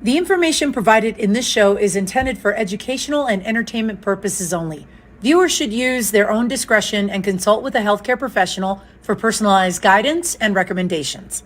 The information provided in this show is intended for educational and entertainment purposes only. Viewers should use their own discretion and consult with a healthcare professional for personalized guidance and recommendations.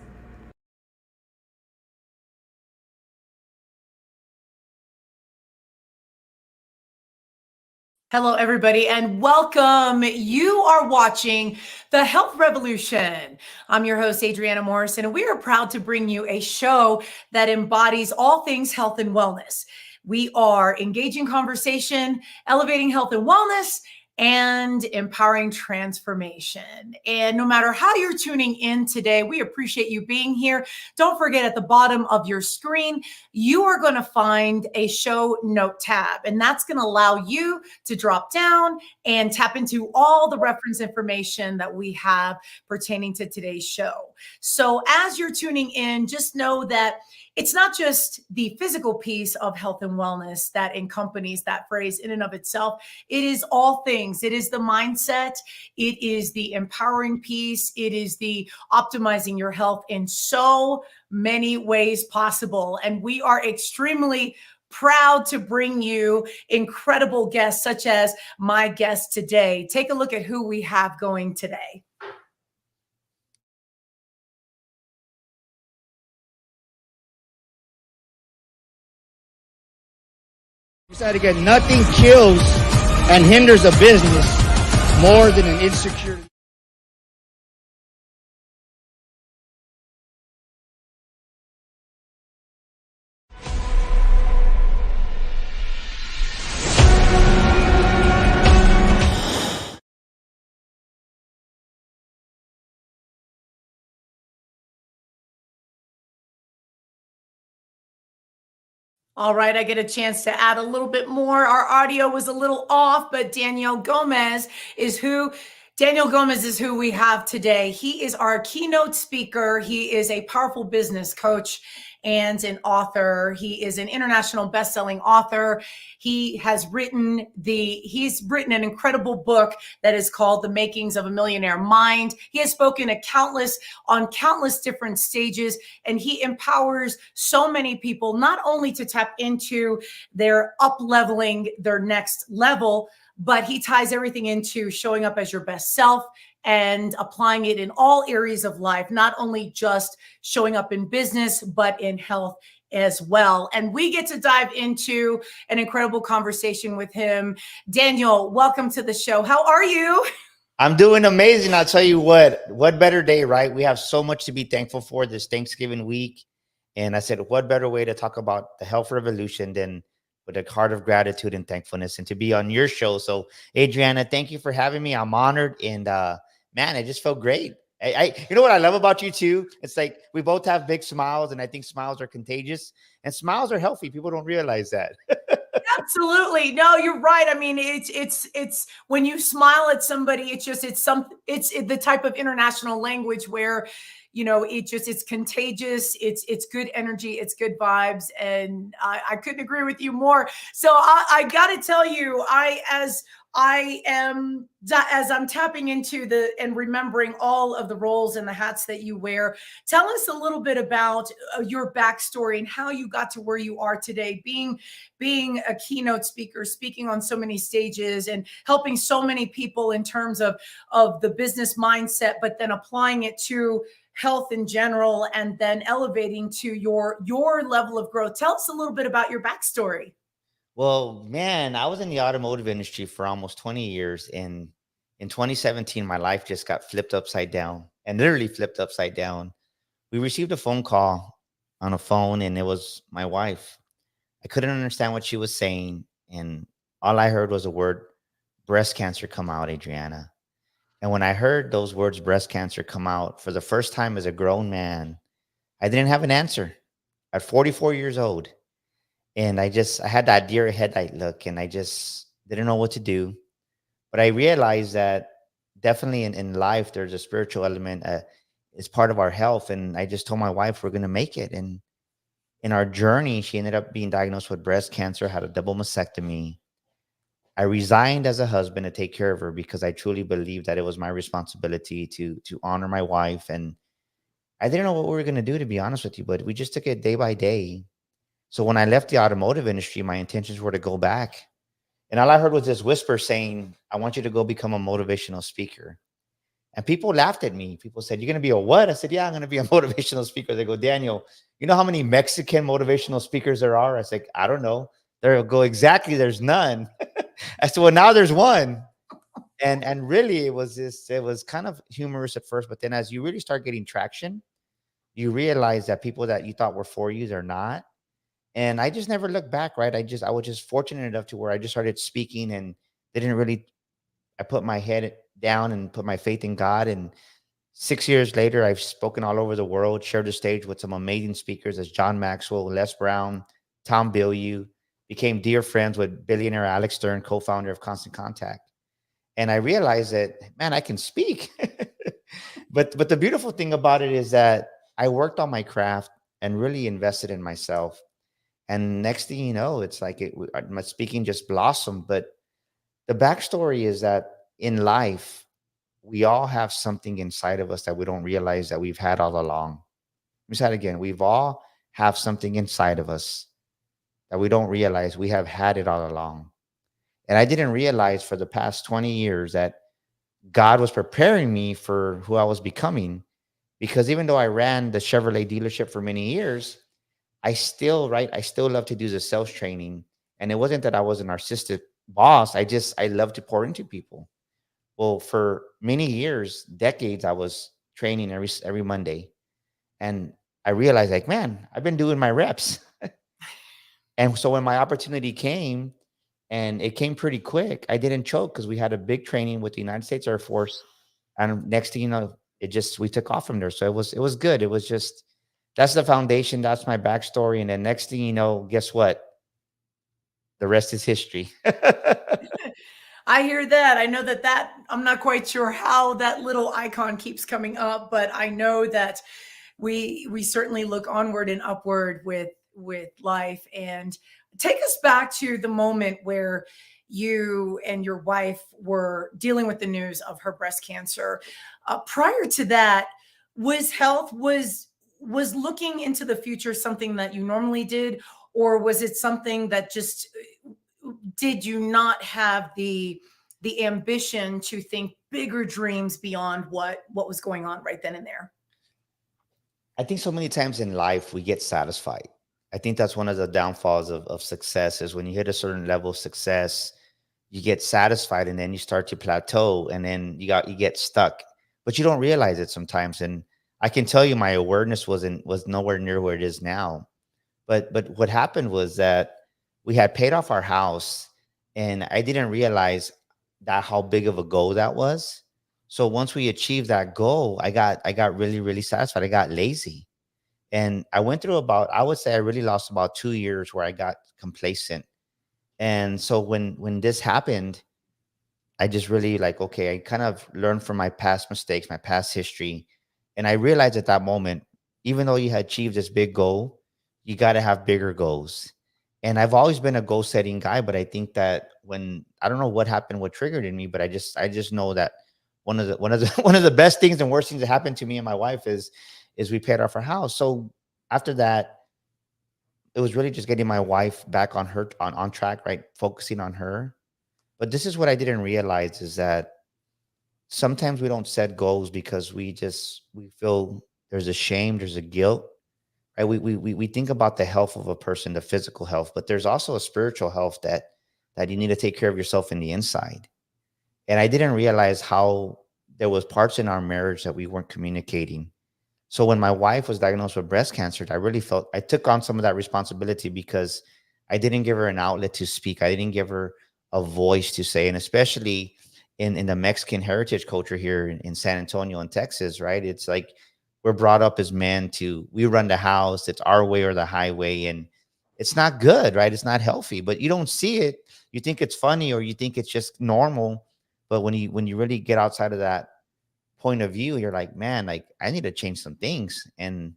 Hello, everybody, and welcome. You are watching The Health Revolution. I'm your host, Adriana Morrison, and we are proud to bring you a show that embodies all things health and wellness. We are engaging conversation, elevating health and wellness, and empowering transformation. And no matter how you're tuning in today, we appreciate you being here. Don't forget, at the bottom of your screen, you are going to find a show note tab, and that's going to allow you to drop down and tap into all the reference information that we have pertaining to today's show. So as you're tuning in, just know that it's not just the physical piece of health and wellness that accompanies that phrase in and of itself. It is all things. It is the mindset. It is the empowering piece. It is the optimizing your health in so many ways possible. And we are extremely proud to bring you incredible guests such as my guest today. Take a look at who we have going today. Said again, nothing kills and hinders a business more than an insecure. All right, I get a chance to add a little bit more. Our audio was a little off, but Daniel Gomez is who we have today. He is our keynote speaker. He is a powerful business coach and an author. He is an international best-selling author. He's written an incredible book that is called The Makings of a Millionaire Mind. He has spoken on countless different stages, and he empowers so many people not only to tap into their up-leveling, their next level, but he ties everything into showing up as your best self and applying it in all areas of life, not only just showing up in business, but in health as well. And we get to dive into an incredible conversation with him. Daniel, welcome to the show. How are you? I'm doing amazing. I'll tell you what better day, right? We have so much to be thankful for this Thanksgiving week. And I said, what better way to talk about the health revolution than with a heart of gratitude and thankfulness and to be on your show. So Adriana, thank you for having me. I'm honored. And man, I just felt great. You know what I love about you too? It's like we both have big smiles, and I think smiles are contagious and smiles are healthy. People don't realize that. Absolutely. No, you're right. I mean, it's when you smile at somebody, it's the type of international language where, it's contagious. It's good energy. It's good vibes. And I couldn't agree with you more. So I got to tell you, as I'm tapping into and remembering all of the roles and the hats that you wear, tell us a little bit about your backstory and how you got to where you are today, being a keynote speaker, speaking on so many stages and helping so many people in terms of the business mindset, but then applying it to health in general and then elevating to your level of growth. Tell us a little bit about your backstory. Well, man, I was in the automotive industry for almost 20 years. And in 2017, my life just got flipped upside down and literally flipped upside down. We received a phone call on a phone, and it was my wife. I couldn't understand what she was saying. And all I heard was the word breast cancer come out, Adriana. And when I heard those words, breast cancer, come out for the first time as a grown man, I didn't have an answer at 44 years old. And I had that deer headlight look, and I just didn't know what to do. But I realized that definitely in life, there's a spiritual element. It's part of our health. And I just told my wife, we're going to make it. And in our journey, she ended up being diagnosed with breast cancer, had a double mastectomy. I resigned as a husband to take care of her because I truly believed that it was my responsibility to honor my wife. And I didn't know what we were going to do, to be honest with you, but we just took it day by day. So when I left the automotive industry, my intentions were to go back. And all I heard was this whisper saying, I want you to go become a motivational speaker. And people laughed at me. People said, "You're going to be a what?" I said, "Yeah, I'm going to be a motivational speaker." They go, "Daniel, you know how many Mexican motivational speakers there are?" I said, "I don't know." They'll go, "Exactly, there's none." I said, "Well, now there's one." And really it was kind of humorous at first, but then as you really start getting traction, you realize that people that you thought were for you, they're not. And I just never looked back, right? I was just fortunate enough to where I just started speaking and didn't really I put my head down and put my faith in God. And 6 years later, I've spoken all over the world, shared the stage with some amazing speakers as John Maxwell, Les Brown, Tom Bilyeu, became dear friends with billionaire Alex Stern, co-founder of Constant Contact. And I realized that, man, I can speak. But the beautiful thing about it is that I worked on my craft and really invested in myself. And next thing you know, it's like my speaking just blossomed. But the backstory is that in life, we all have something inside of us that we don't realize that we've had all along. Let me say that again. We've all have something inside of us that we don't realize we have had it all along. And I didn't realize for the past 20 years that God was preparing me for who I was becoming. Because even though I ran the Chevrolet dealership for many years, I still love to do the sales training. And it wasn't that I was a narcissistic boss. I love to pour into people. Well, for many years, decades, I was training every Monday. And I realized, like, man, I've been doing my reps. And so when my opportunity came, and it came pretty quick, I didn't choke because we had a big training with the United States Air Force. And next thing you know, we took off from there. So it was good. It was just that's the foundation. That's my backstory. And then next thing you know, guess what? The rest is history. I hear that. I know that I'm not quite sure how that little icon keeps coming up, but I know that we certainly look onward and upward with life. And take us back to the moment where you and your wife were dealing with the news of her breast cancer. Prior to that, was looking into the future something that you normally did, or was it something that just did you not have the ambition to think bigger dreams beyond what was going on right then and there? I think so many times in life we get satisfied. I think that's one of the downfalls of success is when you hit a certain level of success, you get satisfied and then you start to plateau and then you get stuck. But you don't realize it sometimes. And I can tell you my awareness was nowhere near where it is now. But what happened was that we had paid off our house and I didn't realize that how big of a goal that was. So once we achieved that goal, I got really, really satisfied. I got lazy. And I went through I would say I really lost about 2 years where I got complacent. And so when this happened, I just really like, okay, I kind of learned from my past mistakes, my past history. And I realized at that moment, even though you had achieved this big goal, you got to have bigger goals. And I've always been a goal setting guy, but I think that when I don't know what happened, what triggered in me, but I just know that one of the one of the best things and worst things that happened to me and my wife is we paid off our house. So after that, it was really just getting my wife back on track, right? Focusing on her. But this is what I didn't realize is that sometimes we don't set goals because we feel there's a shame, there's a guilt, right? We think about the health of a person, the physical health, but there's also a spiritual health that you need to take care of yourself in the inside. And I didn't realize how there was parts in our marriage that we weren't communicating. So when my wife was diagnosed with breast cancer, I really felt I took on some of that responsibility because I didn't give her an outlet to speak. I didn't give her a voice to say, and especially in the Mexican heritage culture here in San Antonio in Texas, right? It's like we're brought up as men to we run the house, it's our way or the highway, and it's not good, right? It's not healthy, but you don't see it. You think it's funny or you think it's just normal, but when you really get outside of that point of view, you're like, man, like I need to change some things. And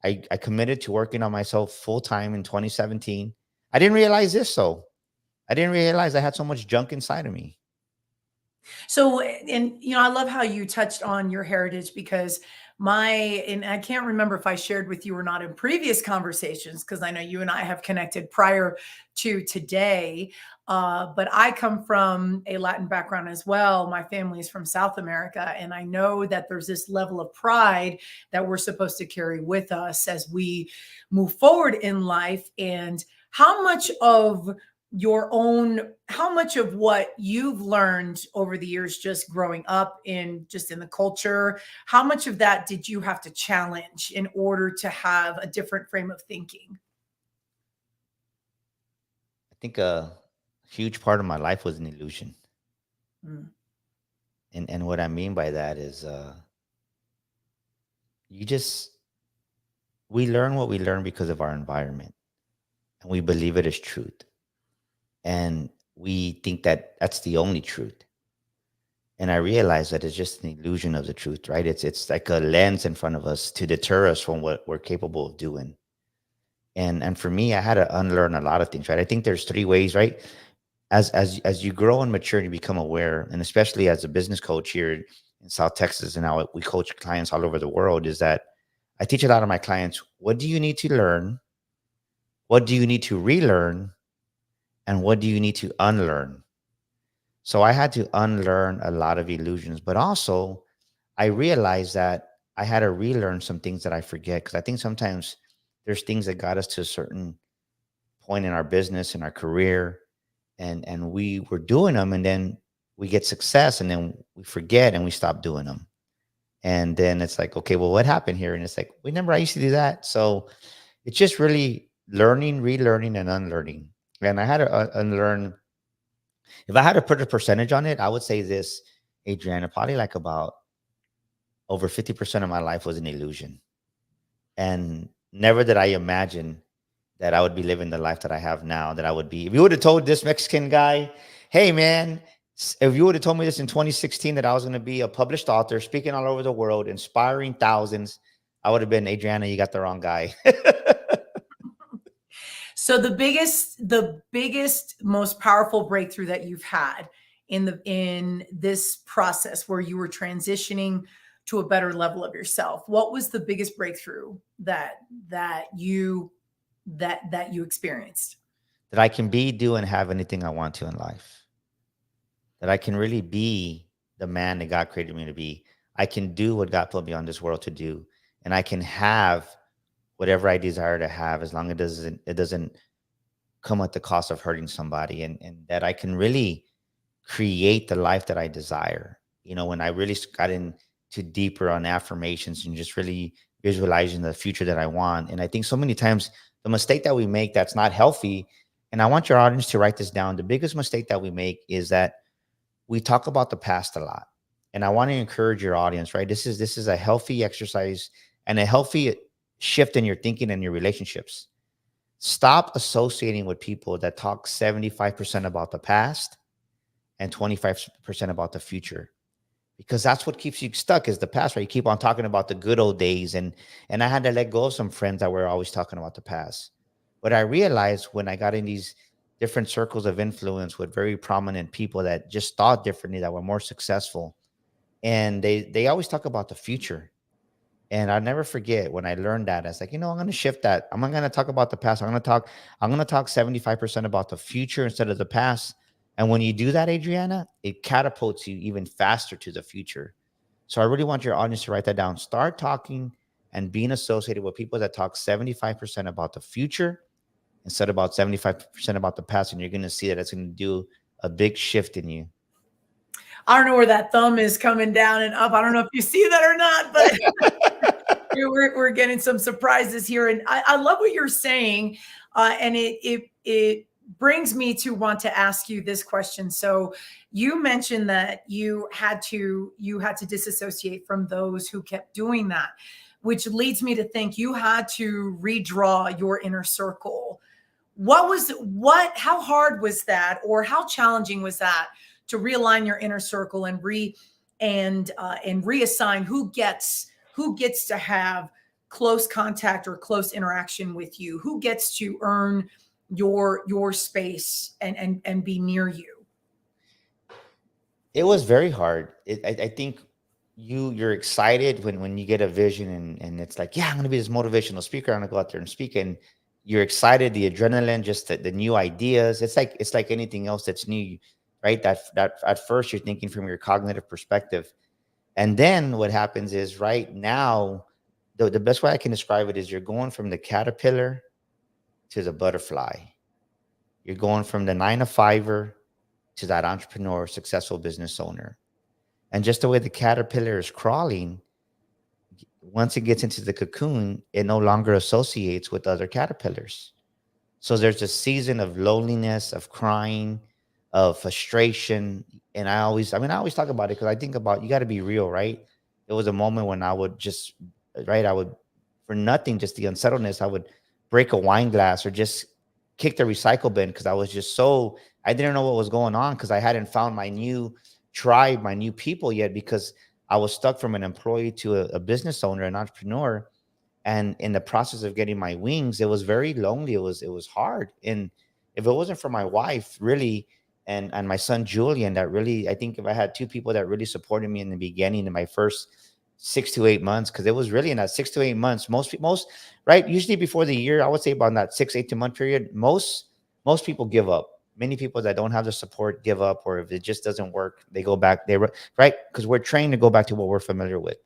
I committed to working on myself full time in 2017. I didn't realize this though. I didn't realize I had so much junk inside of me. So, and I love how you touched on your heritage because And I can't remember if I shared with you or not in previous conversations, because I know you and I have connected prior to today. But I come from a Latin background as well. My family is from South America, and I know that there's this level of pride that we're supposed to carry with us as we move forward in life. And how much of how much of what you've learned over the years just growing up in the culture, how much of that did you have to challenge in order to have a different frame of thinking? I think a huge part of my life was an illusion. Mm. And what I mean by that is you just we learn what we learn because of our environment, and we believe it is truth. And we think that that's the only truth. And I realized that it's just an illusion of the truth, right? It's like a lens in front of us to deter us from what we're capable of doing. And for me, I had to unlearn a lot of things, right? I think there's three ways, right? As you grow and mature and you become aware, and especially as a business coach here in South Texas, and now we coach clients all over the world, is that I teach a lot of my clients, what do you need to learn? What do you need to relearn? And what do you need to unlearn? So I had to unlearn a lot of illusions, but also I realized that I had to relearn some things that I forget, because I think sometimes there's things that got us to a certain point in our business, in our career, and we were doing them, and then we get success, and then we forget and we stop doing them. And then it's like, okay, well, what happened here? And it's like, remember, I used to do that. So it's just really learning, relearning, and unlearning. And I had to unlearn. If I had to put a percentage on it, I would say this, Adriana, probably like about over 50% of my life was an illusion. And never did I imagine that I would be living the life that I have now, that I would be. If you would have told this Mexican guy, hey, man, if you would have told me this in 2016, that I was going to be a published author, speaking all over the world, inspiring thousands, I would have been, Adriana, you got the wrong guy. So the biggest, most powerful breakthrough that you've had in this process where you were transitioning to a better level of yourself, what was the biggest breakthrough that you experienced? That I can be, do, and have anything I want to in life. That I can really be the man that God created me to be. I can do what God put me on this world to do. And I can have whatever I desire to have, as long as it doesn't come at the cost of hurting somebody, and that I can really create the life that I desire. When I really got into deeper on affirmations and just really visualizing the future that I want. And I think so many times the mistake that we make that's not healthy, and I want your audience to write this down. The biggest mistake that we make is that we talk about the past a lot. And I want to encourage your audience, right? This is a healthy exercise and a healthy shift in your thinking and your relationships. Stop associating with people that talk 75% about the past and 25% about the future, because that's what keeps you stuck, is the past, right? You keep on talking about the good old days. And I had to let go of some friends that were always talking about the past. But I realized when I got in these different circles of influence with very prominent people that just thought differently, that were more successful, and they always talk about the future. And I'll never forget when I learned that. I was like, I'm going to shift that. I'm not going to talk about the past. I'm going to talk 75% about the future instead of the past. And when you do that, Adriana, it catapults you even faster to the future. So I really want your audience to write that down. Start talking and being associated with people that talk 75% about the future instead of about 75% about the past. And you're going to see that it's going to do a big shift in you. I don't know where that thumb is coming down and up. I don't know if you see that or not, but we're getting some surprises here. And I love what you're saying. And it brings me to want to ask you this question. So you mentioned that you had to disassociate from those who kept doing that, which leads me to think you had to redraw your inner circle. How hard was that, or how challenging was that to realign your inner circle and reassign who gets to have close contact or close interaction with you, who gets to earn your space and be near you? It was very hard. I think, you're excited when you get a vision and it's like, yeah, I'm gonna be this motivational speaker. I'm gonna go out there and speak, and you're excited, the adrenaline, just the new ideas. It's like anything else that's new, right? That at first you're thinking from your cognitive perspective, and then what happens is right now, the best way I can describe it is you're going from the caterpillar to the butterfly. You're going from the 9 to 5er to that entrepreneur, successful business owner. And just the way the caterpillar is crawling, once it gets into the cocoon, it no longer associates with other caterpillars. So there's a season of loneliness, of crying, of frustration. And I always talk about it because I think about, you got to be real, right? There was a moment when I would just, right, I would, for nothing, just the unsettledness, I would break a wine glass or just kick the recycle bin because I was just so, I didn't know what was going on because I hadn't found my new tribe, my new people yet, because I was stuck from an employee to a business owner, an entrepreneur. And in the process of getting my wings, it was very lonely. It was hard. And if it wasn't for my wife, really, and my son Julian, that really, I think if I had two people that really supported me in the beginning, in my first 6 to 8 months, because it was really in that 6 to 8 months, most right, usually before the year, I would say about that 6 to 8 month period, most people give up. Many people that don't have the support give up, or if it just doesn't work, they go back. Right, because we're trained to go back to what we're familiar with.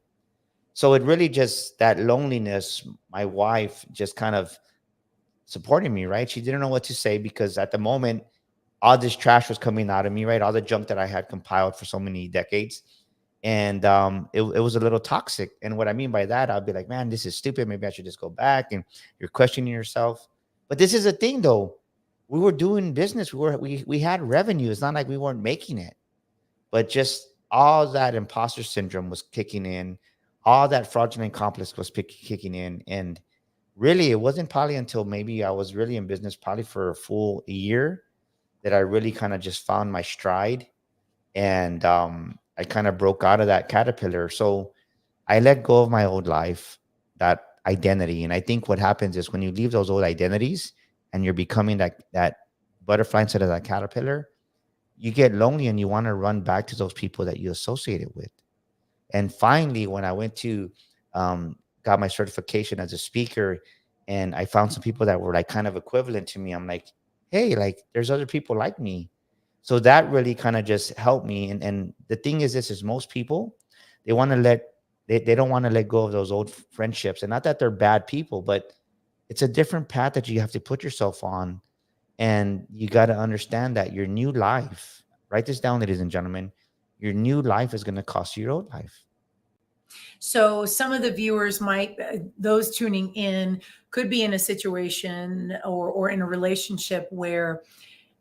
So it really just, that loneliness, my wife just kind of supporting me, right? She didn't know what to say because at the moment, all this trash was coming out of me, right? All the junk that I had compiled for so many decades. And it was a little toxic. And what I mean by that, I'll be like, man, this is stupid. Maybe I should just go back. And you're questioning yourself. But this is a thing, though. We were doing business. We had revenue. It's not like we weren't making it, but just all that imposter syndrome was kicking in, all that fraudulent complex was kicking in. And really, it wasn't probably until maybe I was really in business, probably for a full year, that I really kind of just found my stride. And I kind of broke out of that caterpillar. So I let go of my old life, that identity. And I think what happens is when you leave those old identities and you're becoming that butterfly instead of that caterpillar, you get lonely and you want to run back to those people that you associated with. And finally, when I went to got my certification as a speaker, and I found some people that were like kind of equivalent to me, I'm like, hey, like there's other people like me. So that really kind of just helped me. And the thing is, this is most people, they want to they don't want to let go of those old friendships. And not that they're bad people, but it's a different path that you have to put yourself on. And you got to understand that your new life, write this down, ladies and gentlemen, your new life is going to cost you your old life. So some of the viewers might, those tuning in, could be in a situation or in a relationship where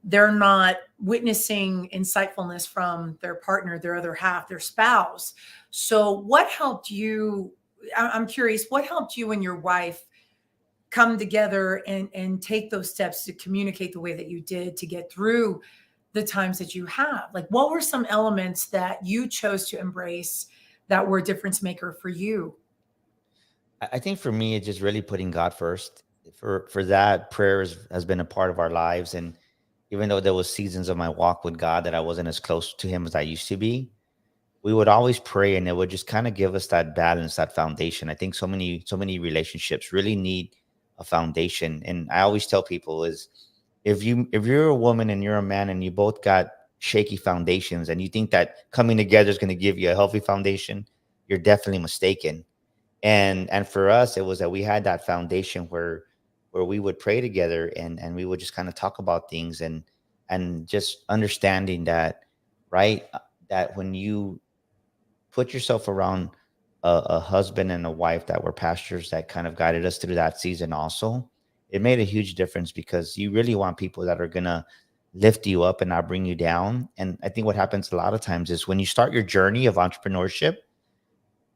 they're not witnessing insightfulness from their partner, their other half, their spouse. So what helped you? I'm curious, what helped you and your wife come together and take those steps to communicate the way that you did to get through the times that you have? Like, what were some elements that you chose to embrace that were a difference maker for you? I think for me, it's just really putting God first. For that, prayer has been a part of our lives. And even though there was seasons of my walk with God that I wasn't as close to Him as I used to be, we would always pray, and it would just kind of give us that balance, that foundation. I think so many relationships really need a foundation. And I always tell people is, if you're a woman and you're a man and you both got shaky foundations and you think that coming together is going to give you a healthy foundation, you're definitely mistaken. And for us, it was that we had that foundation where we would pray together, and we would just kind of talk about things, and just understanding that, right, that when you put yourself around a husband and a wife that were pastors that kind of guided us through that season also, it made a huge difference, because you really want people that are going to lift you up and not bring you down. And I think what happens a lot of times is when you start your journey of entrepreneurship,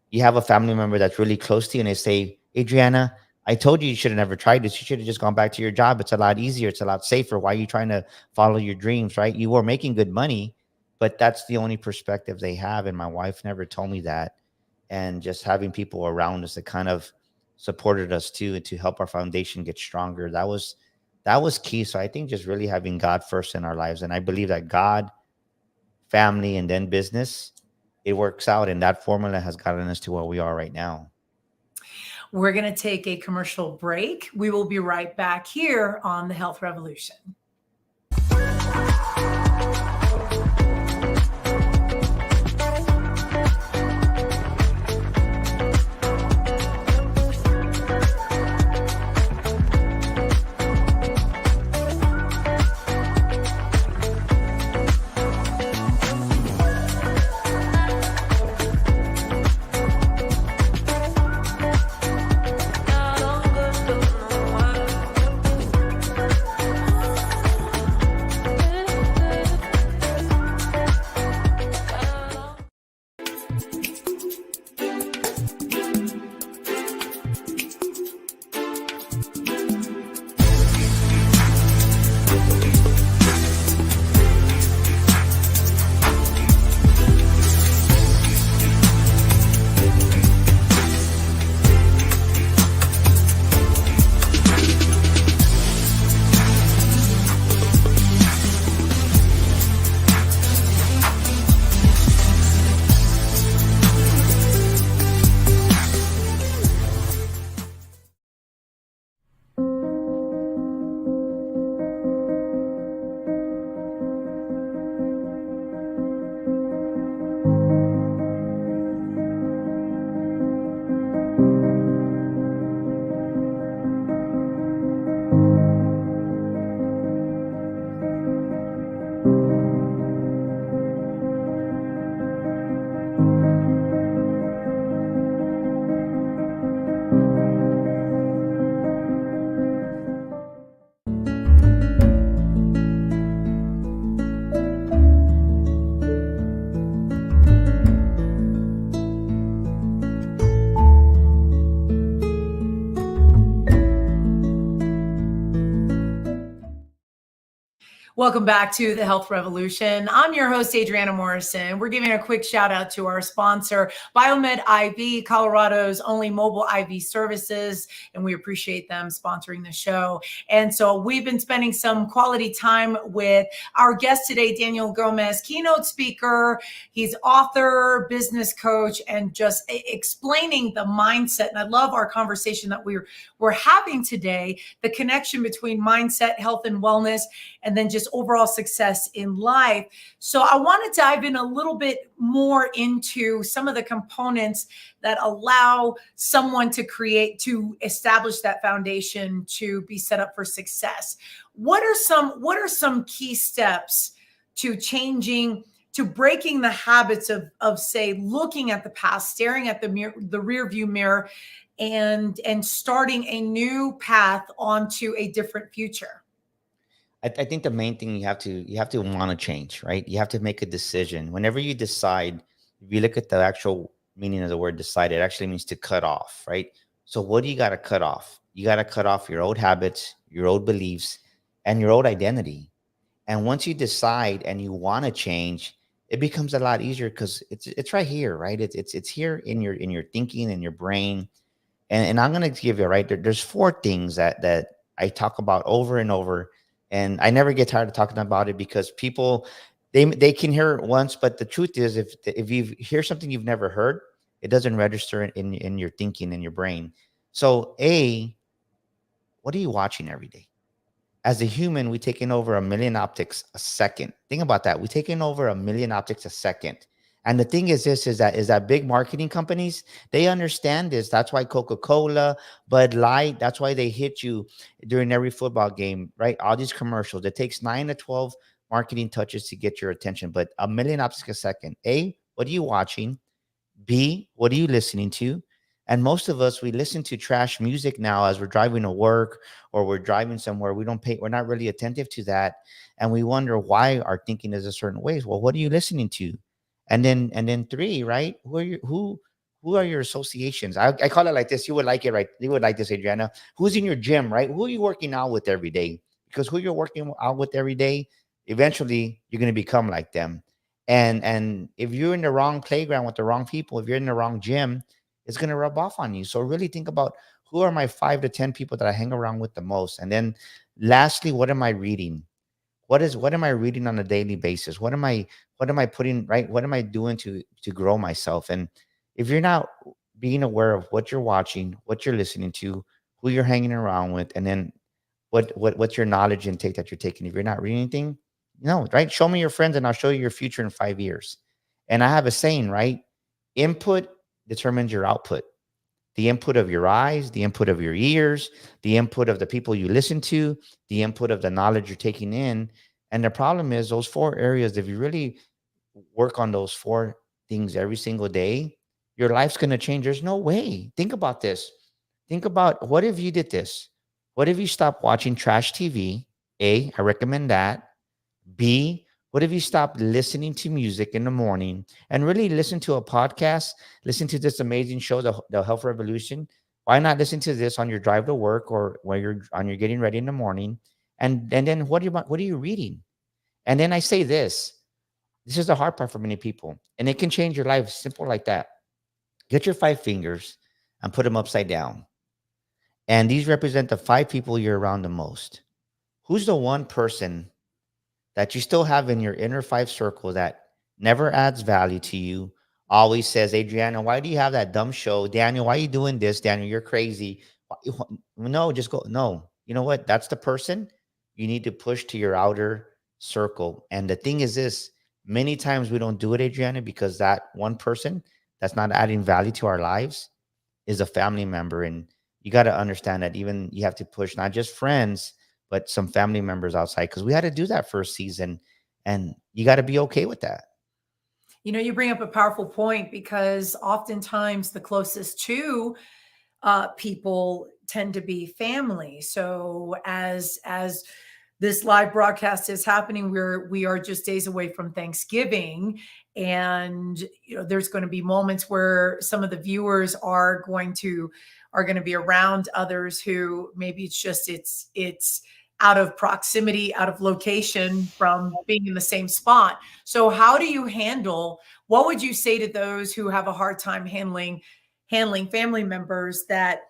you have a family member that's really close to you and they say, Adriana, I told you should have never tried this. You should have just gone back to your job. It's a lot easier. It's a lot safer. Why are you trying to follow your dreams, right? You were making good money, but that's the only perspective they have. And my wife never told me that. And just having people around us that kind of supported us too, and to help our foundation get stronger. That was key. So I think just really having God first in our lives. And I believe that God, family, and then business it works out. And that formula has gotten us to where we are right now. We're going to take a commercial break. We will be right back here on the Health Revolution. Welcome back to the Health Revolution. I'm your host, Adriana Morrison. We're giving a quick shout out to our sponsor, Biomed IV, Colorado's only mobile IV services, and we appreciate them sponsoring the show. And so we've been spending some quality time with our guest today, Daniel Gomez, keynote speaker. He's author, business coach, and just explaining the mindset. And I love our conversation that we're having today, the connection between mindset, health, and wellness, and then just overall success in life. So I want to dive in a little bit more into some of the components that allow someone to establish that foundation to be set up for success. What are some key steps to breaking the habits of say looking at the past, staring at the rear view mirror, and starting a new path onto a different future? I think the main thing you have to want to change, right? You have to make a decision. Whenever you decide, if you look at the actual meaning of the word decide, it actually means to cut off, right? So what do you got to cut off? You got to cut off your old habits, your old beliefs, and your old identity. And once you decide and you want to change, it becomes a lot easier because it's right here, right? It's here in your thinking and your brain. And I'm going to give you right there's four things that I talk about over and over. And I never get tired of talking about it because people, they can hear it once, but the truth is, if you hear something you've never heard, it doesn't register in your thinking, in your brain. So what are you watching every day? As a human, we take in over 1 million optics a second. Think about that. We take in over 1 million optics a second. And the thing is that big marketing companies, they understand this. That's why Coca-Cola, Bud Light, that's why they hit you during every football game, right? All these commercials. It takes 9 to 12 marketing touches to get your attention, but 1 million optics a second. A, what are you watching? B, what are you listening to? And most of us, we listen to trash music now as we're driving to work or we're driving somewhere. We're not really attentive to that. And we wonder why our thinking is a certain ways. Well, what are you listening to? And then three, right? Who are your associations? I call it like this. You would like it, right? You would like this, Adriana. Who's in your gym, right? Who are you working out with every day? Because who you're working out with every day, eventually you're going to become like them. And if you're in the wrong playground with the wrong people, if you're in the wrong gym, it's going to rub off on you. So really think about who are my 5 to 10 people that I hang around with the most. And then lastly, what am I reading? What am I reading on a daily basis? What am I putting right? What am I doing to grow myself? And if you're not being aware of what you're watching, what you're listening to, who you're hanging around with, and then what's your knowledge intake that you're taking. If you're not reading anything, no, right? Show me your friends and I'll show you your future in 5 years. And I have a saying, right? Input determines your output. The input of your eyes, the input of your ears, the input of the people you listen to, the input of the knowledge you're taking in. And the problem is those four areas, if you really work on those four things every single day, your life's going to change. There's no way. Think about this. Think about what if you did this? What if you stopped watching trash TV? A, I recommend that. B, what if you stopped listening to music in the morning and really listen to a podcast, listen to this amazing show, the Health Revolution? Why not listen to this on your drive to work or when you're on your getting ready in the morning? And then what are you reading? And then I say this is the hard part for many people, and it can change your life simple like that. Get your five fingers and put them upside down. And these represent the five people you're around the most. Who's the one person that you still have in your inner five circle that never adds value to you, always says, Adriana, why do you have that dumb show? Daniel, why are you doing this? Daniel, you're crazy. No, just go. No, you know what? That's the person you need to push to your outer circle. And the thing is this, many times we don't do it, Adriana, because that one person that's not adding value to our lives is a family member. And you got to understand that even you have to push not just friends, but some family members outside, because we had to do that first season. And you got to be okay with that. You bring up a powerful point because oftentimes the closest to people tend to be family. So as this live broadcast is happening, we are just days away from Thanksgiving, and there's going to be moments where some of the viewers are going to be around others who maybe it's out of proximity, out of location from being in the same spot. So how do you handle, what would you say to those who have a hard time handling family members that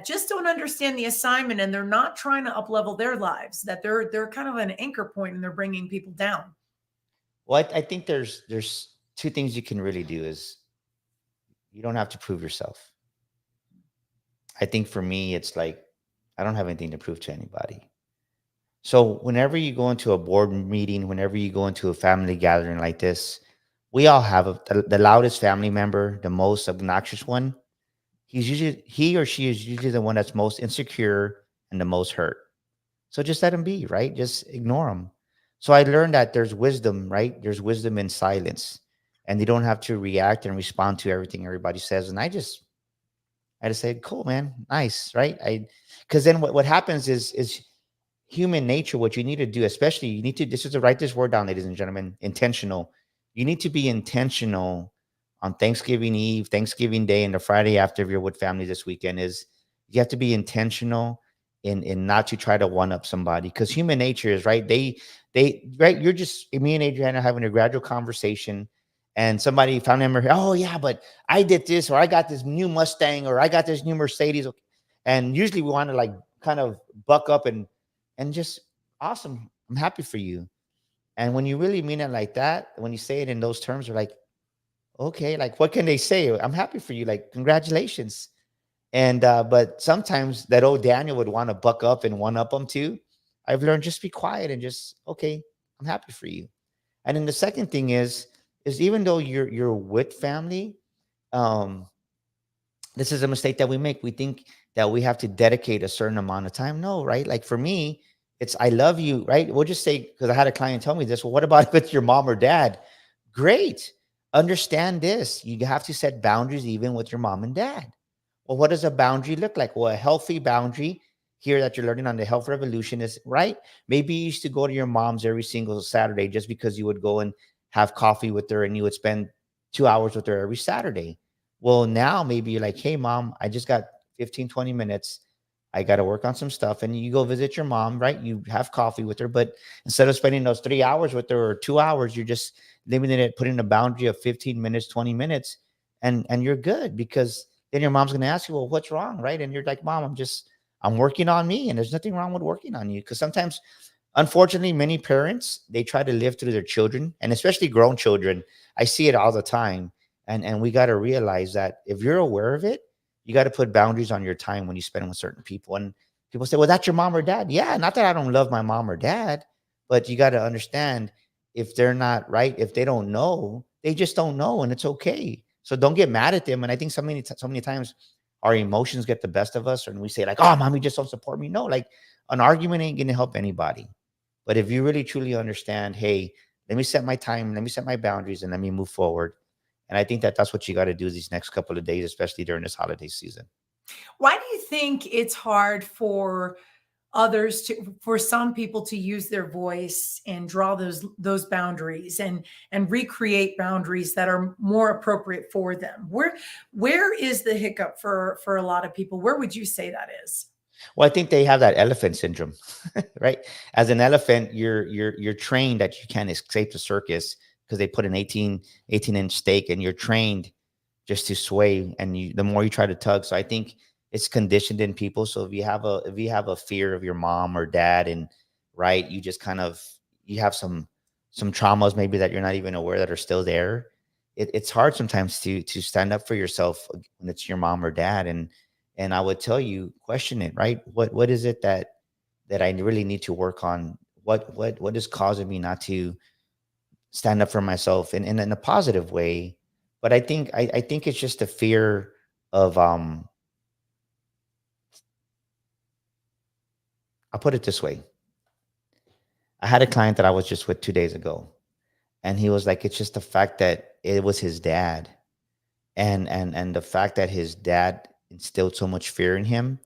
just don't understand the assignment, and they're not trying to up level their lives, that they're kind of an anchor point and they're bringing people down? Well, I think there's two things you can really do is you don't have to prove yourself. I think for me, it's like, I don't have anything to prove to anybody. So whenever you go into a board meeting, whenever you go into a family gathering like this, we all have the loudest family member, the most obnoxious one. He or she is usually the one that's most insecure and the most hurt. So just let him be, right? Just ignore him. So I learned that there's wisdom, right? There's wisdom in silence, and you don't have to react and respond to everything everybody says. And I just said, cool, man, nice, right? Because then what happens is human nature. What you need to do, especially, you need to, this is to write this word down, ladies and gentlemen, intentional. You need to be intentional on Thanksgiving Eve, Thanksgiving Day, and the Friday after, if you're with family this weekend, is you have to be intentional in not to try to one up somebody, because human nature is, right, they right, you're just, me and Adriana having a gradual conversation, and somebody, family member, oh yeah, but I did this, or I got this new Mustang, or I got this new Mercedes. And usually we want to like kind of buck up and just, awesome, I'm happy for you. And when you really mean it like that, when you say it in those terms, you're like, okay, like what can they say? I'm happy for you, like congratulations. And but sometimes that old Daniel would want to buck up and one up them too. I've learned, just be quiet and just, okay, I'm happy for you. And then the second thing is even though you're with family, um, this is a mistake that we make. We think that we have to dedicate a certain amount of time. No, right? Like for me, it's, I love you, right? We'll just say, because I had a client tell me this. Well, what about if it's your mom or dad? Great. Understand this. You have to set boundaries even with your mom and dad. Well, what does a boundary look like? Well, a healthy boundary here that you're learning on the Health Revolution is, right. Maybe you used to go to your mom's every single Saturday just because you would go and have coffee with her and you would spend 2 hours with her every Saturday. Well, now maybe you're like, hey, mom, I just got 15, 20 minutes. I got to work on some stuff. And you go visit your mom, right? You have coffee with her. But instead of spending those 3 hours with her or 2 hours, you're just limiting it, putting a boundary of 15 minutes, 20 minutes, and you're good, because then your mom's going to ask you, well, what's wrong? Right. And you're like, mom, I'm working on me. And there's nothing wrong with working on you. Because sometimes Unfortunately, many parents, they try to live through their children, and especially grown children. I see it all the time. And we got to realize that if you're aware of it, you got to put boundaries on your time when you spend with certain people. And people say, well, that's your mom or dad. Yeah, not that I don't love my mom or dad, but you got to understand, if they're not right, if they don't know, they just don't know, and it's okay. So don't get mad at them. And I think so many times our emotions get the best of us, and we say like, oh, mommy just don't support me. No, like, an argument ain't going to help anybody. But if you really truly understand, hey, let me set my time, let me set my boundaries, and let me move forward. And I think that that's what you got to do these next couple of days, especially during this holiday season. Why do you think it's hard for others to, for some people to use their voice and draw those boundaries and recreate boundaries that are more appropriate for them? Where is the hiccup for a lot of people? Where would you say that is? Well, I think they have that elephant syndrome, right? As an elephant, you're trained that you can't escape the circus because they put an 18-inch stake, and you're trained just to sway, and the more you try to tug. So I think it's conditioned in people. So if you have a fear of your mom or dad, and right, you just kind of, you have some traumas maybe that you're not even aware that are still there. It's hard sometimes to stand up for yourself when it's your mom or dad. And I would tell you, question it, right? What is it that I really need to work on? What is causing me not to stand up for myself in a positive way? But I think it's just a fear of I'll put it this way. I had a client that I was just with 2 days ago, and he was like, it's just the fact that it was his dad, and the fact that his dad instilled so much fear in him,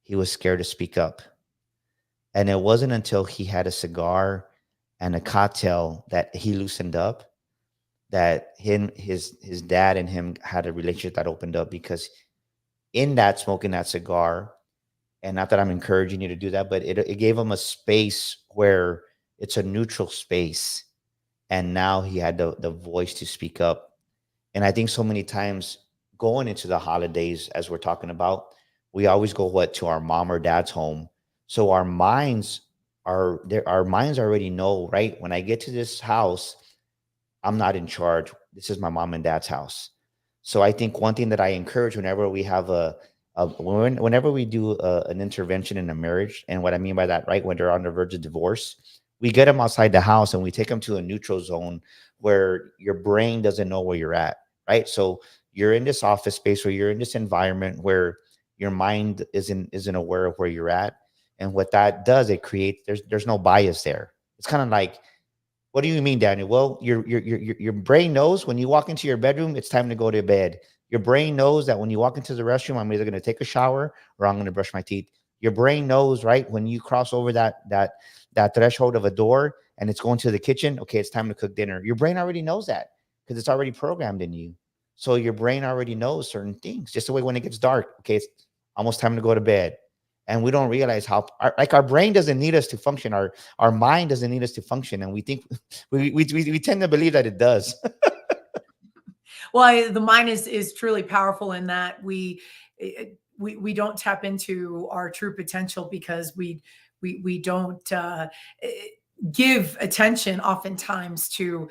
he was scared to speak up. And it wasn't until he had a cigar and a cocktail that he loosened up, that his dad and him had a relationship that opened up, because in that, smoking that cigar, and not that I'm encouraging you to do that, but it gave him a space where it's a neutral space. And now he had the voice to speak up. And I think so many times going into the holidays, as we're talking about, we always go what, to our mom or dad's home. So our minds are there. Our minds already know, right? When I get to this house, I'm not in charge. This is my mom and dad's house. So I think one thing that I encourage whenever we have whenever we do an intervention in a marriage, and what I mean by that, right, when they're on the verge of divorce, we get them outside the house and we take them to a neutral zone where your brain doesn't know where you're at, right? So you're in this office space, or you're in this environment where your mind isn't aware of where you're at. And what that does, it creates, there's no bias there. It's kind of like, what do you mean, Daniel? Well, your brain knows when you walk into your bedroom, it's time to go to bed. Your brain knows that when you walk into the restroom, I'm either going to take a shower or I'm going to brush my teeth. Your brain knows, right, when you cross over that threshold of a door and it's going to the kitchen, okay, it's time to cook dinner. Your brain already knows that because it's already programmed in you. So your brain already knows certain things. Just the way when it gets dark, okay, it's almost time to go to bed. And we don't realize how, our brain doesn't need us to function. Our mind doesn't need us to function, and we think we tend to believe that it does. Well, the mind is truly powerful in that we don't tap into our true potential because we don't give attention oftentimes to,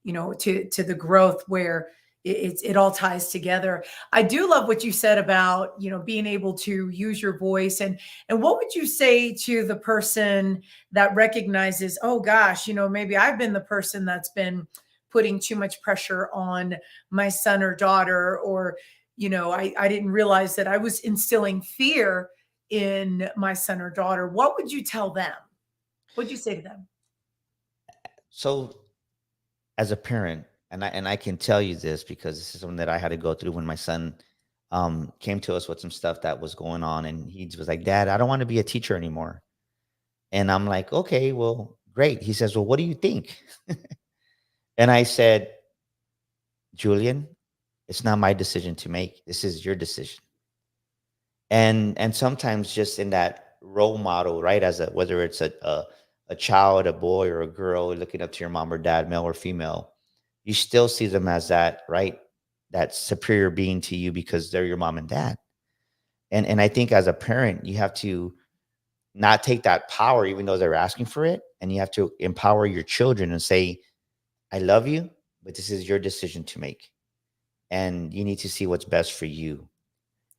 to the growth where it all ties together. I do love what you said about, being able to use your voice, and what would you say to the person that recognizes, oh gosh, maybe I've been the person that's been putting too much pressure on my son or daughter, or, I didn't realize that I was instilling fear in my son or daughter. What would you tell them? What'd you say to them? So as a parent, and I can tell you this because this is something that I had to go through when my son came to us with some stuff that was going on, and he was like, Dad, I don't want to be a teacher anymore. And I'm like, okay, well, great. He says, well, what do you think? And I said, Julian, it's not my decision to make. This is your decision. And sometimes just in that role model, right? As a, whether it's a child, a boy or a girl looking up to your mom or dad, male or female, you still see them as that, right? That superior being to you because they're your mom and dad. And I think as a parent, you have to not take that power, even though they're asking for it. And you have to empower your children and say, I love you, but this is your decision to make. And you need to see what's best for you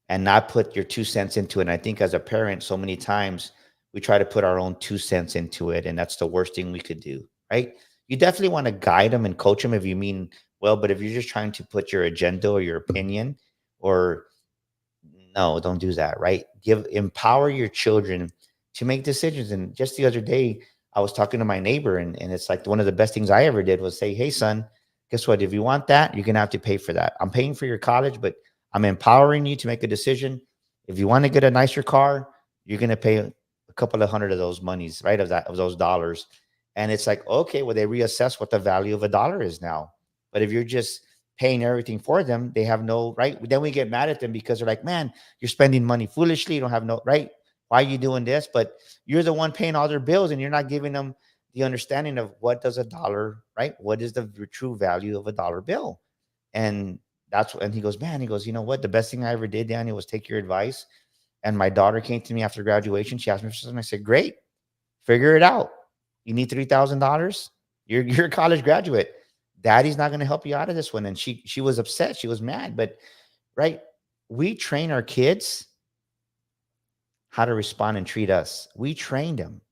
and not put your 2 cents into it. And I think as a parent, so many times we try to put our own 2 cents into it. And that's the worst thing we could do, right? You definitely want to guide them and coach them if you mean well, but if you're just trying to put your agenda or your opinion, or no, don't do that, right? Empower your children to make decisions. And just the other day, I was talking to my neighbor, and it's like one of the best things I ever did was say, hey, son, guess what? If you want that, you're going to have to pay for that. I'm paying for your college, but I'm empowering you to make a decision. If you want to get a nicer car, you're going to pay a couple of hundred of those monies, right? Of those dollars. And it's like, okay, well, they reassess what the value of a dollar is now. But if you're just paying everything for them, they have no right. Then we get mad at them because they're like, man, you're spending money foolishly. You don't have no right. Why are you doing this? But you're the one paying all their bills, and you're not giving them the understanding of what does a dollar, right? What is the true value of a dollar bill? And and he goes, man, he goes, you know what? The best thing I ever did, Danny, was take your advice. And my daughter came to me after graduation. She asked me for something. I said, great, figure it out. You need $3,000. You're a college graduate. Daddy's not going to help you out of this one. And she was upset. She was mad. But right, we train our kids how to respond and treat us. We trained them.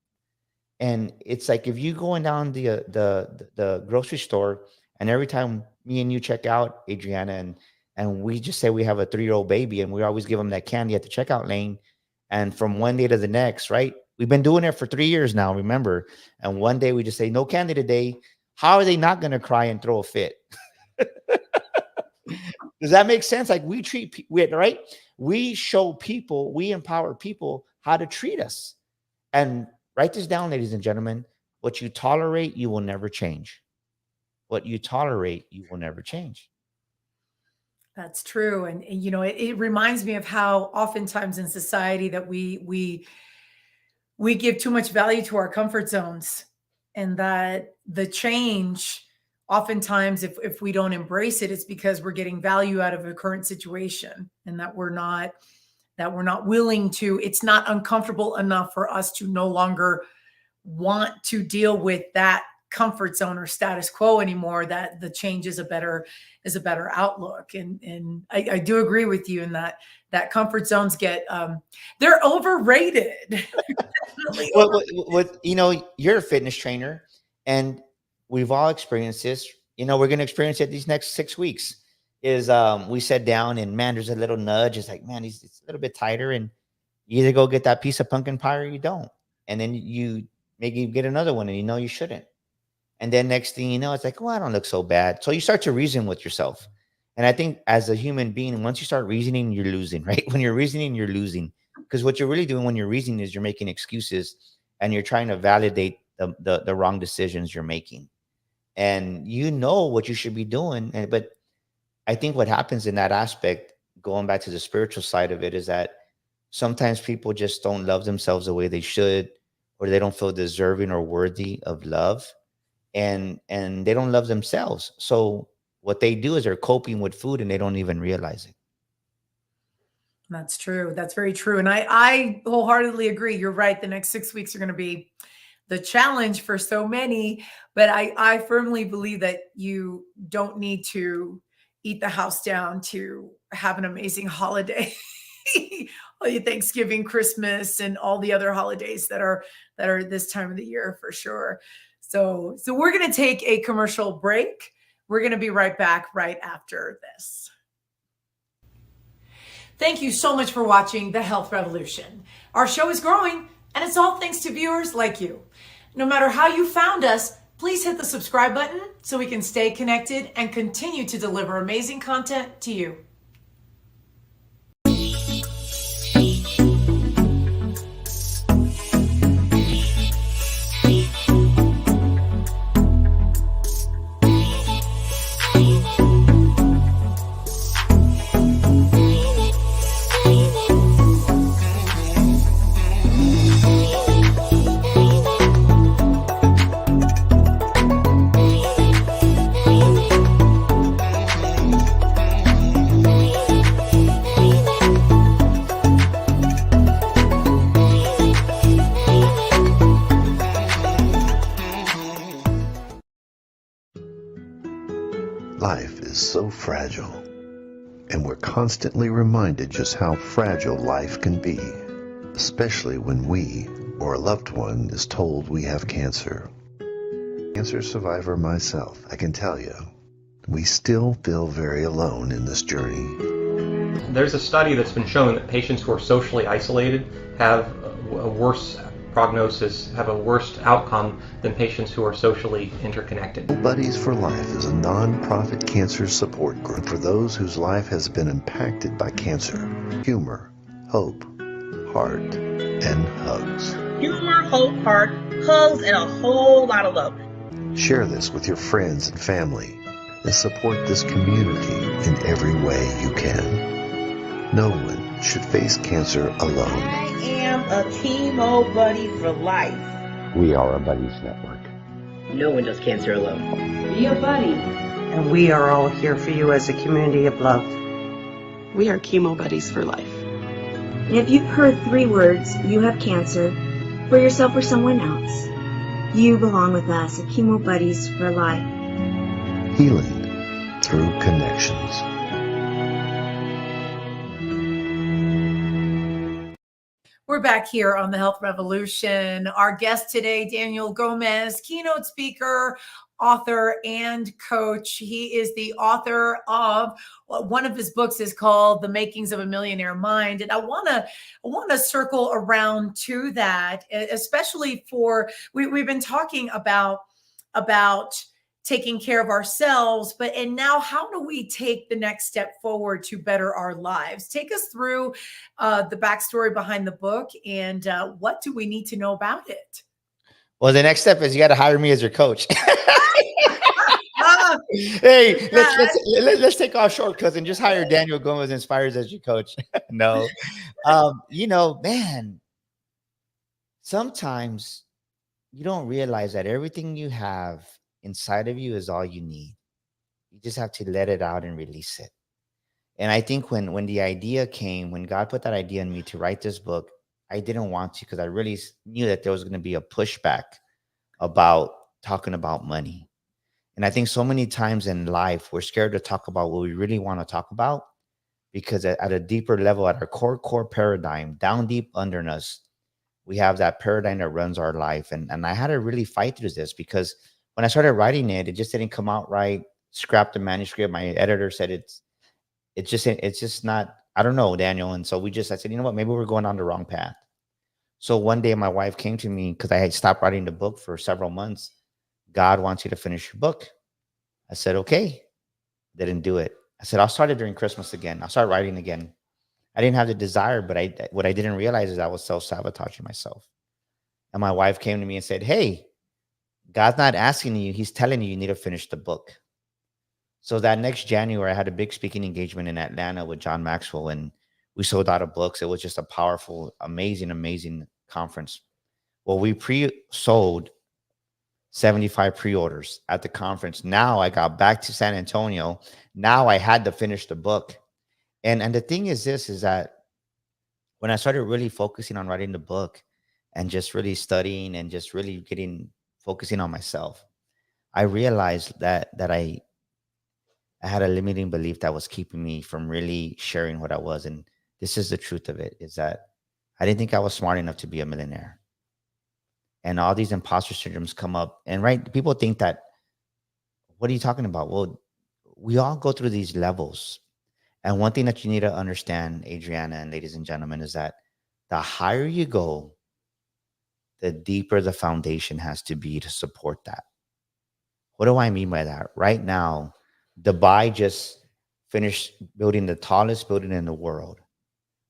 And it's like if you going down the grocery store, and every time me and you check out, Adriana, and we just say we have a 3-year-old baby, and we always give them that candy at the checkout lane. And from one day to the next, right? We've been doing it for 3 years now, remember? And one day we just say, no candy today. How are they not going to cry and throw a fit? Does that make sense? Like we treat people, right? We show people, we empower people how to treat us. And write this down, ladies and gentlemen. What you tolerate, you will never change. What you tolerate, you will never change. That's true. And you know, it reminds me of how oftentimes in society that we give too much value to our comfort zones, and that the change, oftentimes if we don't embrace it, it's because we're getting value out of a current situation, and that we're not willing to, it's not uncomfortable enough for us to no longer want to deal with that comfort zone or status quo anymore, that the change is a better outlook. And I do agree with you in that comfort zones they're overrated. Well, you know, you're a fitness trainer, and we've all experienced this. You know, we're going to experience it these next 6 weeks. We sat down, and man, there's a little nudge. It's like, man, it's a little bit tighter, and you either go get that piece of pumpkin pie or you don't. And then you maybe get another one, and you know you shouldn't. And then next thing you know, it's like, well, I don't look so bad. So you start to reason with yourself. And I think as a human being, once you start reasoning, you're losing, right? When you're reasoning, you're losing. Because what you're really doing when you're reasoning is you're making excuses, and you're trying to validate the wrong decisions you're making. And you know what you should be doing. But I think what happens in that aspect, going back to the spiritual side of it, is that sometimes people just don't love themselves the way they should, or they don't feel deserving or worthy of love. And they don't love themselves. So what they do is they're coping with food, and they don't even realize it. That's true. That's very true. And I wholeheartedly agree. You're right. The next 6 weeks are going to be the challenge for so many, but I firmly believe that you don't need to eat the house down to have an amazing holiday. Thanksgiving, Christmas, and all the other holidays that are this time of the year for sure. So we're going to take a commercial break. We're going to be right back right after this. Thank you so much for watching The Health Revolution. Our show is growing, and it's all thanks to viewers like you. No matter how you found us, please hit the subscribe button so we can stay connected and continue to deliver amazing content to you. Life is so fragile, and we're constantly reminded just how fragile life can be, especially when we or a loved one is told we have cancer. Cancer survivor myself, I can tell you, we still feel very alone in this journey. There's a study that's been shown that patients who are socially isolated have a worse prognosis, have a worse outcome than patients who are socially interconnected. Buddies for Life is a non-profit cancer support group for those whose life has been impacted by cancer. Humor, hope, heart, and hugs. Humor, hope, heart, hugs, and a whole lot of love. Share this with your friends and family and support this community in every way you can. No one should face cancer alone. I am a chemo buddy for life. We are a buddies network. No one does cancer alone. Be a buddy. And we are all here for you as a community of love. We are chemo buddies for life. And if you've heard 3 words, you have cancer, for yourself or someone else, you belong with us at Chemo Buddies for Life. Healing through connections. We're back here on the Health Revolution. Our guest today, Daniel Gomez, keynote speaker, author, and coach. He is the author of one of his books is called The Makings of a Millionaire Mind. And I want to circle around to that, especially for we've been talking about taking care of ourselves, and now how do we take the next step forward to better our lives? Take us through the backstory behind the book and what do we need to know about it? Well, the next step is you got to hire me as your coach. Hey, let's take off shortcuts and just hire Daniel Gomez Inspires as your coach. No, man, sometimes you don't realize that everything you have inside of you is all you need. You just have to let it out and release it. And I think when the idea came, when God put that idea in me to write this book, I didn't want to because I really knew that there was going to be a pushback about talking about money. And I think so many times in life, we're scared to talk about what we really want to talk about because at a deeper level, at our core paradigm, down deep under us, we have that paradigm that runs our life. And I had to really fight through this because when I started writing it, it just didn't come out right. Scrapped the manuscript. My editor said it's just not, I don't know, Daniel. And so I said, you know what, maybe we're going on the wrong path. So one day my wife came to me because I had stopped writing the book for several months. God wants you to finish your book. I said, okay. Didn't do it. I said, I'll start it during Christmas again. I'll start writing again. I didn't have the desire, but what I didn't realize is I was self-sabotaging myself. And my wife came to me and said, hey, God's not asking you. He's telling you need to finish the book. So that next January, I had a big speaking engagement in Atlanta with John Maxwell, and we sold out of books. It was just a powerful, amazing conference. Well, we pre-sold 75 pre-orders at the conference. Now I got back to San Antonio. Now I had to finish the book. And the thing is that when I started really focusing on writing the book and just really studying and just really focusing on myself, I realized that I had a limiting belief that was keeping me from really sharing what I was. And this is the truth of it, is that I didn't think I was smart enough to be a millionaire. And all these imposter syndromes come up. And right, people think that, what are you talking about? Well, we all go through these levels. And one thing that you need to understand, Adriana and ladies and gentlemen, is that the higher you go, the deeper the foundation has to be to support that. What do I mean by that? Right now, Dubai just finished building the tallest building in the world.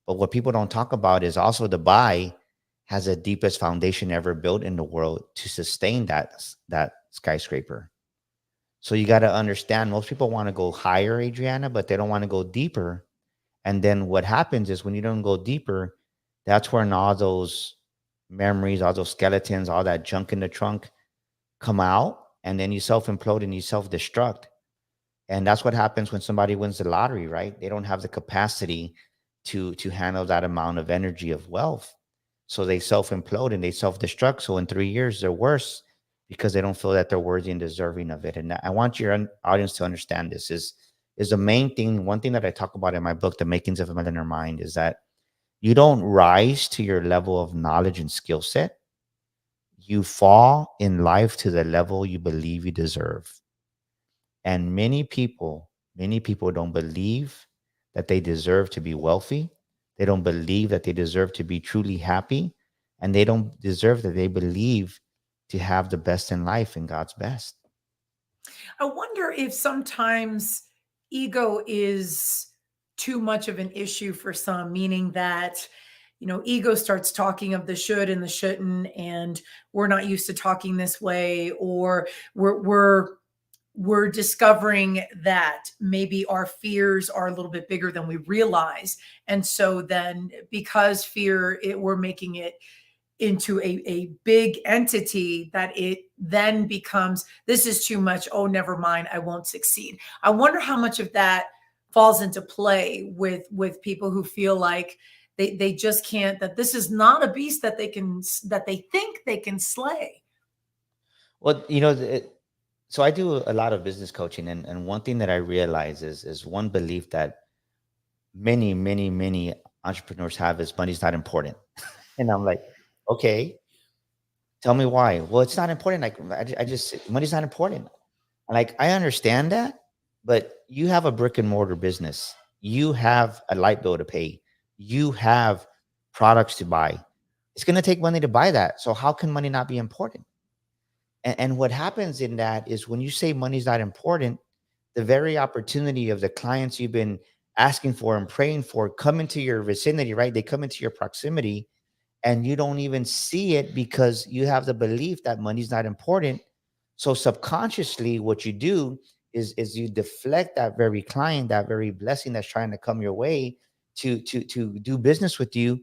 But what people don't talk about is also Dubai has the deepest foundation ever built in the world to sustain that skyscraper. So you got to understand, most people want to go higher, Adriana, but they don't want to go deeper. And then what happens is when you don't go deeper, that's when all those memories, all those skeletons, all that junk in the trunk come out, and then you self-implode and you self-destruct. And that's what happens when somebody wins the lottery, right? They don't have the capacity to handle that amount of energy of wealth. So they self-implode and they self-destruct. So in 3 years, they're worse because they don't feel that they're worthy and deserving of it. And I want your audience to understand this is the main thing. One thing that I talk about in my book, The Makings of a Millionaire Mind, is that you don't rise to your level of knowledge and skill set. You fall in life to the level you believe you deserve. And many people don't believe that they deserve to be wealthy. They don't believe that they deserve to be truly happy. And they don't deserve that they believe to have the best in life and God's best. I wonder if sometimes ego is too much of an issue for some, meaning that, ego starts talking of the should and the shouldn't, and we're not used to talking this way, or we're discovering that maybe our fears are a little bit bigger than we realize. And so then because we're making it into a big entity, that it then becomes, this is too much. Oh, never mind. I won't succeed. I wonder how much of that falls into play with people who feel like they just can't, that this is not a beast that they think they can slay. Well, so I do a lot of business coaching, and one thing that I realize is one belief that many, many, many entrepreneurs have is money's not important. And I'm like, okay, tell me why. Well, it's not important. Like I just money's not important. Like I understand that, but you have a brick and mortar business. You have a light bill to pay. You have products to buy. It's going to take money to buy that. So how can money not be important? And what happens in that is when you say money's not important, the very opportunity of the clients you've been asking for and praying for come into your vicinity, right? They come into your proximity, and you don't even see it because you have the belief that money's not important. So subconsciously, what you do is you deflect that very client, that very blessing that's trying to come your way to do business with you.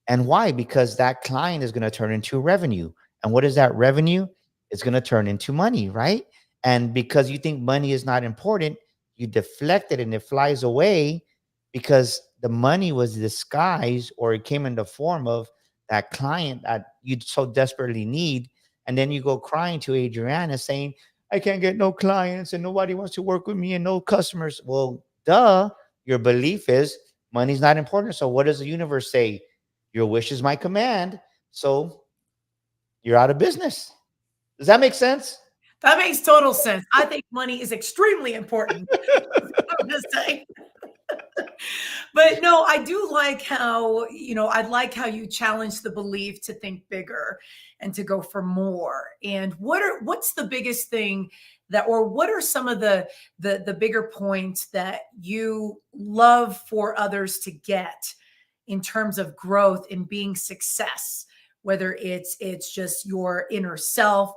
And why? Because that client is going to turn into revenue. And what is that revenue? It's going to turn into money, right? And because you think money is not important, you deflect it and it flies away because the money was disguised, or it came in the form of that client that you so desperately need. And then you go crying to Adriana saying, I can't get no clients and nobody wants to work with me and no customers. Well, duh, your belief is money's not important. So what does the universe say? Your wish is my command. So you're out of business. Does that make sense? That makes total sense. I think money is extremely important. I'm just saying. But no, I do like how, I like how you challenge the belief to think bigger and to go for more. And what's the biggest thing or what are some of the bigger points that you love for others to get in terms of growth and being success, whether it's just your inner self,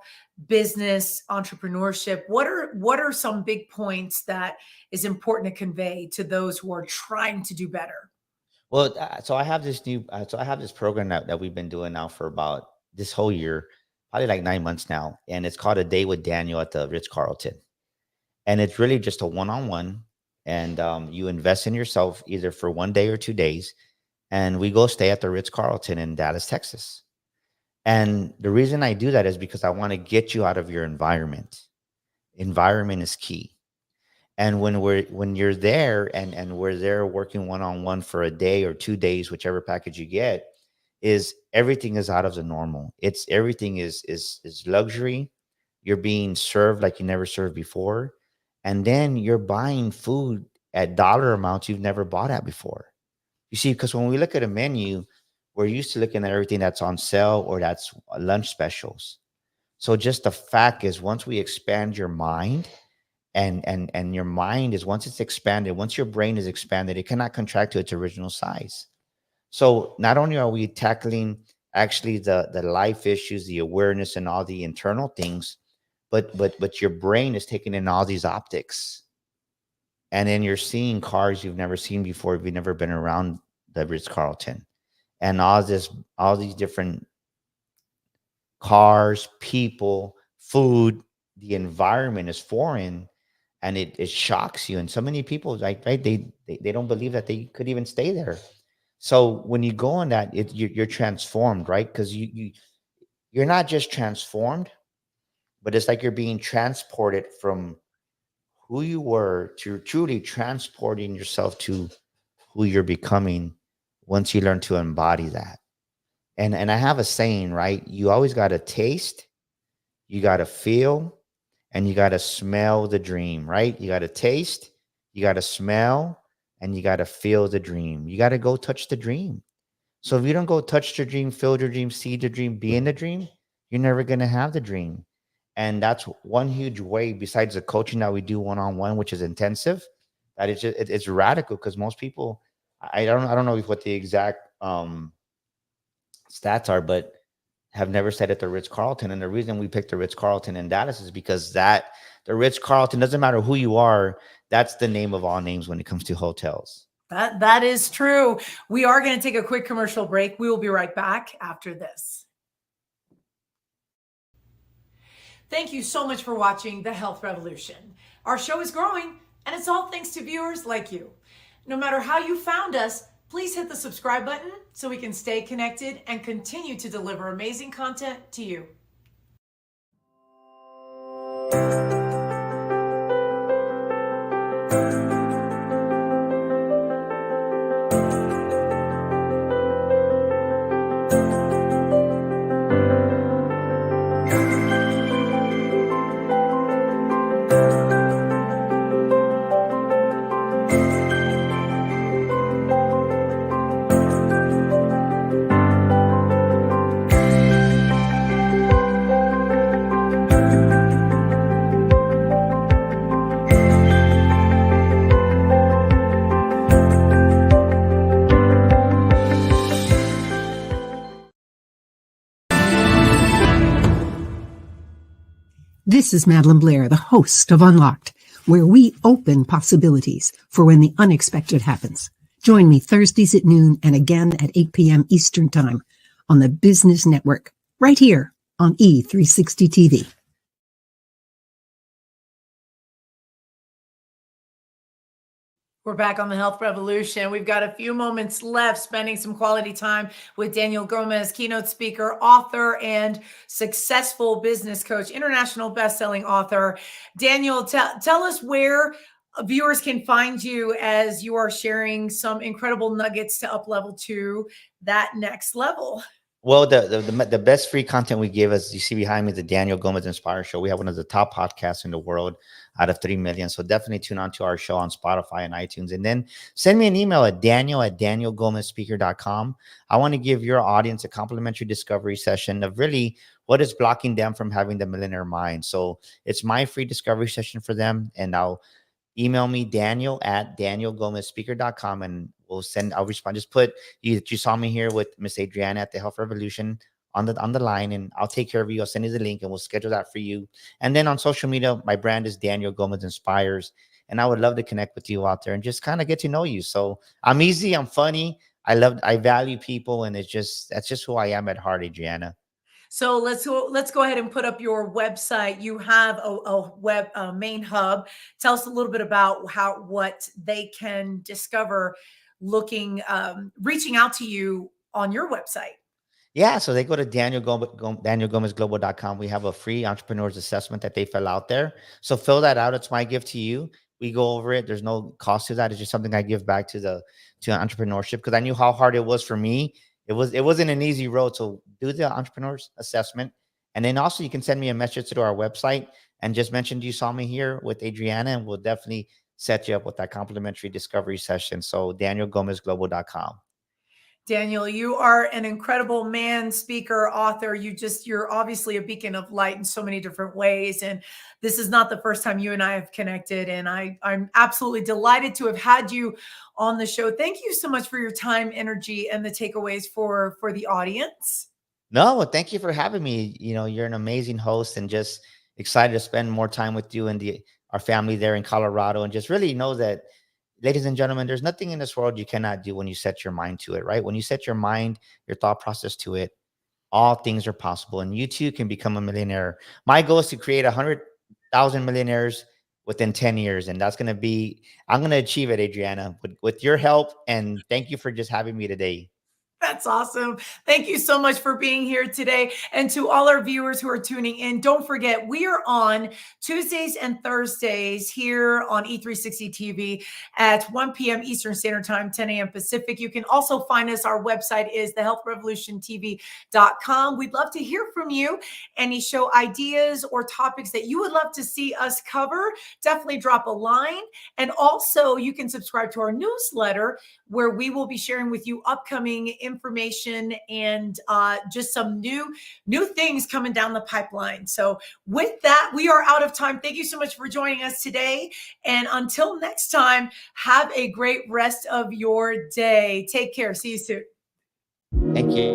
business, entrepreneurship? What are some big points that is important to convey to those who are trying to do better? Well, so I have this program that we've been doing now for about this whole year, probably like 9 months now. And it's called A Day with Daniel at the Ritz-Carlton. And it's really just a one-on-one. And you invest in yourself either for 1 day or 2 days. And we go stay at the Ritz-Carlton in Dallas, Texas. And the reason I do that is because I want to get you out of your environment. Environment is key. And when you're there and we're there working one-on-one for a day or 2 days, whichever package you get, is everything is out of the normal. Everything is luxury. You're being served like you never served before. And then you're buying food at dollar amounts you've never bought at before. You see, because when we look at a menu, we're used to looking at everything that's on sale or that's lunch specials. So just the fact is, once we expand your mind, and your mind is, once it's expanded, once your brain is expanded, it cannot contract to its original size. So not only are we tackling actually the life issues, the awareness and all the internal things, but your brain is taking in all these optics. And then you're seeing cars you've never seen before if you've never been around the Ritz-Carlton. And all these different cars, people, food, the environment is foreign, and it shocks you. And so many people, like, right, they don't believe that they could even stay there. So when you go on that, you're transformed, right? Because you're not just transformed, but it's like you're being transported from who you were to truly transporting yourself to who you're becoming once you learn to embody that. And I have a saying, right? You always got to taste, you got to feel, and you got to smell the dream, right? You got to taste, you got to smell, and you got to feel the dream. You got to go touch the dream. So if you don't go touch your dream, feel your dream, see the dream, be in the dream, you're never going to have the dream. And that's one huge way, besides the coaching that we do one-on-one, which is intensive, that it's just, it's radical, because most people, I don't know what the exact stats are, but have never stayed at the Ritz-Carlton. And the reason we picked the Ritz-Carlton in Dallas is because the Ritz-Carlton, doesn't matter who you are, that's the name of all names when it comes to hotels. That is true. We are going to take a quick commercial break. We will be right back after this. Thank you so much for watching The Health Revolution. Our show is growing, and it's all thanks to viewers like you. No matter how you found us, please hit the subscribe button so we can stay connected and continue to deliver amazing content to you. This is Madeline Blair, the host of Unlocked, where we open possibilities for when the unexpected happens. Join me Thursdays at noon and again at 8 p.m. Eastern Time on the Business Network, right here on E360 TV. We're back on the Health Revolution. We've got a few moments left spending some quality time with Daniel Gomez, keynote speaker, author, and successful business coach, international best-selling author. Daniel, tell us where viewers can find you as you are sharing some incredible nuggets to up-level to that next level. Well, the best free content we give, as you see behind me, the Daniel Gomez Inspire Show. We have one of the top podcasts in the world out of 3 million. So definitely tune on to our show on Spotify and iTunes. And then send me an email at daniel@danielgomezspeaker.com. I want to give your audience a complimentary discovery session of really what is blocking them from having the millionaire mind. So it's my free discovery session for them. And I'll email me, daniel@danielgomezspeaker.com, and I'll respond. Just put you saw me here with Miss Adriana at the Health Revolution on the line, and I'll take care of you. I'll send you the link and we'll schedule that for you. And then on social media, my brand is Daniel Gomez Inspires, and I would love to connect with you out there and just kind of get to know you. So I'm easy, I'm funny, I value people, and that's just who I am at heart, Adriana. So let's go ahead and put up your website. You have a main hub. Tell us a little bit about what they can discover reaching out to you on your website. Yeah, so they go to danielgomezglobal.com. We have a free entrepreneurs assessment that they fill out there. So fill that out. It's my gift to you. We go over it. There's no cost to that. It's just something I give back to entrepreneurship, because I knew how hard it was for me. It wasn't an easy road. So do the entrepreneurs assessment. And then also you can send me a message to our website and just mention you saw me here with Adriana, and we'll definitely set you up with that complimentary discovery session. So danielgomezglobal.com. Daniel, you are an incredible man, speaker, author. You're obviously a beacon of light in so many different ways. And this is not the first time you and I have connected. And I'm absolutely delighted to have had you on the show. Thank you so much for your time, energy, and the takeaways for the audience. No, well, thank you for having me. You're an amazing host, and just excited to spend more time with you and our family there in Colorado, and just really know that, ladies and gentlemen, there's nothing in this world you cannot do when you set your mind to it, right? When you set your mind, your thought process to it, all things are possible, and you too can become a millionaire. My goal is to create 100,000 millionaires within 10 years. And I'm going to achieve it, Adriana, with your help. And thank you for just having me today. That's awesome. Thank you so much for being here today. And to all our viewers who are tuning in, don't forget, we are on Tuesdays and Thursdays here on E360 TV at 1 p.m. Eastern Standard Time, 10 a.m. Pacific. You can also find us. Our website is thehealthrevolutiontv.com. We'd love to hear from you. Any show ideas or topics that you would love to see us cover, definitely drop a line. And also, you can subscribe to our newsletter, where we will be sharing with you upcoming information and just some new things coming down the pipeline. So with that, we are out of time. Thank you so much for joining us today. And until next time, have a great rest of your day. Take care. See you soon. Thank you.